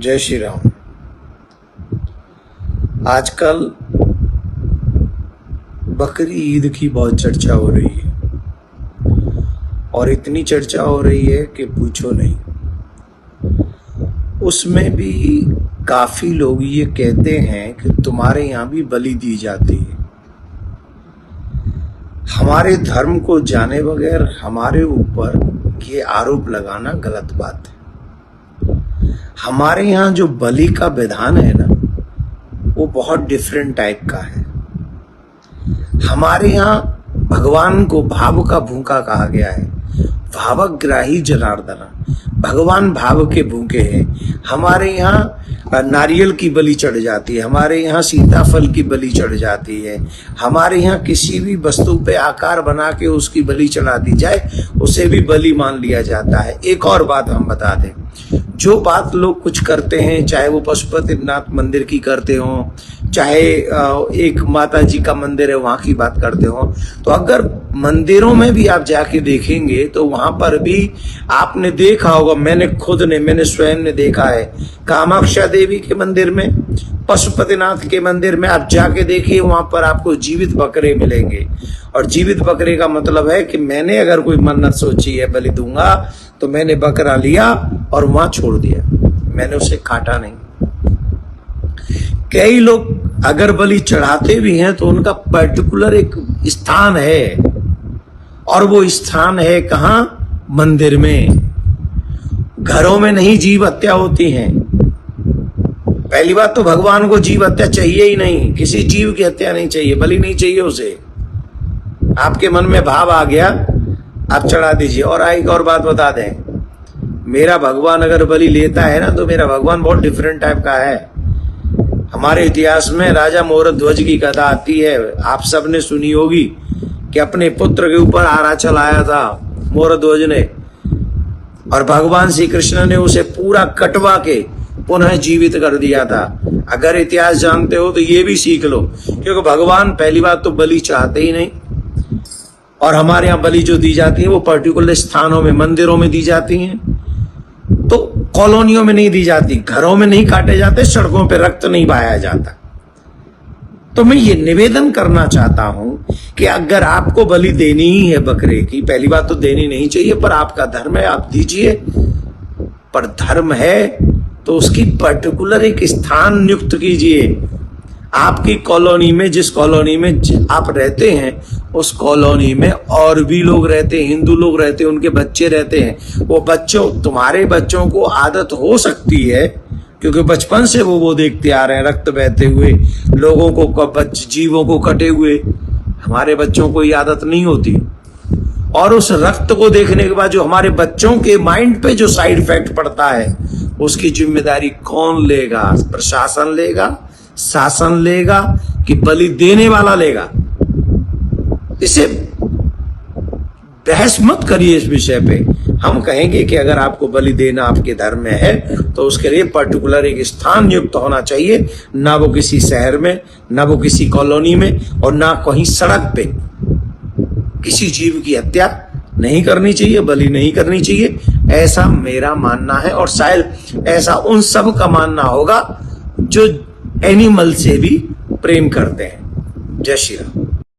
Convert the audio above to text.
जय श्री राम। आजकल बकरी ईद की बहुत चर्चा हो रही है और इतनी चर्चा हो रही है कि पूछो नहीं। उसमें भी काफी लोग ये कहते हैं कि तुम्हारे यहाँ भी बलि दी जाती है। हमारे धर्म को जाने बगैर हमारे ऊपर ये आरोप लगाना गलत बात है। हमारे यहाँ जो बलि का विधान है ना, वो बहुत डिफरेंट टाइप का है। हमारे यहाँ भगवान को भाव का भूखा कहा गया है। भावग्राही जनार्दना, भगवान भाव के भूखे हैं। हमारे यहाँ नारियल की बलि चढ़ जाती है, हमारे यहाँ सीताफल की बलि चढ़ जाती है, हमारे यहाँ किसी भी वस्तु पे आकार बना के उसकी बलि चढ़ा दी जाए उसे भी बलि मान लिया जाता है। एक और बात हम बता दें, जो बात लोग कुछ करते हैं, चाहे वो पशुपतिनाथ मंदिर की करते हो, चाहे एक माता जी का मंदिर है वहां की बात करते हो, तो अगर मंदिरों में भी आप जाके देखेंगे तो वहां पर भी आपने देखा होगा, मैंने स्वयं ने देखा है, कामाक्षा देवी के मंदिर में, पशुपतिनाथ के मंदिर में आप जाके देखिए, वहां पर आपको जीवित बकरे मिलेंगे। और जीवित बकरे का मतलब है कि मैंने अगर कोई मन्नत सोची है बलि दूंगा तो मैंने बकरा लिया और वहां छोड़ दिया, मैंने उसे काटा नहीं। कई लोग अगर बलि चढ़ाते भी हैं तो उनका पर्टिकुलर एक स्थान है, और वो स्थान है कहां? मंदिर में। घरों में नहीं जीव हत्या होती है। पहली बात तो भगवान को जीव हत्या चाहिए ही नहीं, किसी जीव की हत्या नहीं चाहिए, बलि नहीं चाहिए उसे। आपके मन में भाव आ गया, आप चढ़ा दीजिए। और एक और बात बता दें, मेरा भगवान अगर बलि लेता है ना तो मेरा भगवान बहुत डिफरेंट टाइप का है। हमारे इतिहास में राजा मोरध्वज की कथा आती है, आप सबने सुनी होगी, कि अपने पुत्र के ऊपर आरा चलाया था मोरध्वज ने, और भगवान श्री कृष्ण ने उसे पूरा कटवा के पुनः जीवित कर दिया था। अगर इतिहास जानते हो तो ये भी सीख लो, क्योंकि भगवान पहली बात तो बलि चाहते ही नहीं, और हमारे यहाँ बलि जो दी जाती है वो पर्टिकुलर स्थानों में, मंदिरों में दी जाती हैं, तो कॉलोनियों में नहीं दी जाती, घरों में नहीं काटे जाते, सड़कों पे रक्त नहीं बहाया जाता। तो मैं ये निवेदन करना चाहता हूं कि अगर आपको बलि देनी ही है बकरे की, पहली बात तो देनी नहीं चाहिए, पर आपका धर्म है, आप दीजिए। पर धर्म है तो उसकी पर्टिकुलर एक स्थान नियुक्त कीजिए। आपकी कॉलोनी में, जिस कॉलोनी में आप रहते हैं, उस कॉलोनी में और भी लोग रहते हैं, हिंदू लोग रहते हैं, उनके बच्चे रहते हैं। वो बच्चों, तुम्हारे बच्चों को आदत हो सकती है, क्योंकि बचपन से वो देखते आ रहे हैं, रक्त बहते हुए, लोगों को, जीवों को कटे हुए। हमारे बच्चों को ये आदत नहीं होती, और उस रक्त को देखने के बाद जो हमारे बच्चों के माइंड पे जो साइड इफेक्ट पड़ता है, उसकी जिम्मेदारी कौन लेगा? प्रशासन लेगा, शासन लेगा, कि बलि देने वाला लेगा? इसे बहस मत करिए इस विषय पे। हम कहेंगे कि अगर आपको बलि देना आपके धर्म में है तो उसके लिए पर्टिकुलर एक स्थान नियुक्त होना चाहिए, ना वो किसी शहर में, ना वो किसी कॉलोनी में, और ना कहीं सड़क पे। किसी जीव की हत्या नहीं करनी चाहिए, बलि नहीं करनी चाहिए, ऐसा मेरा मानना है। और शायद ऐसा उन सब का मानना होगा जो एनिमल से भी प्रेम करते हैं। जय श्री राम।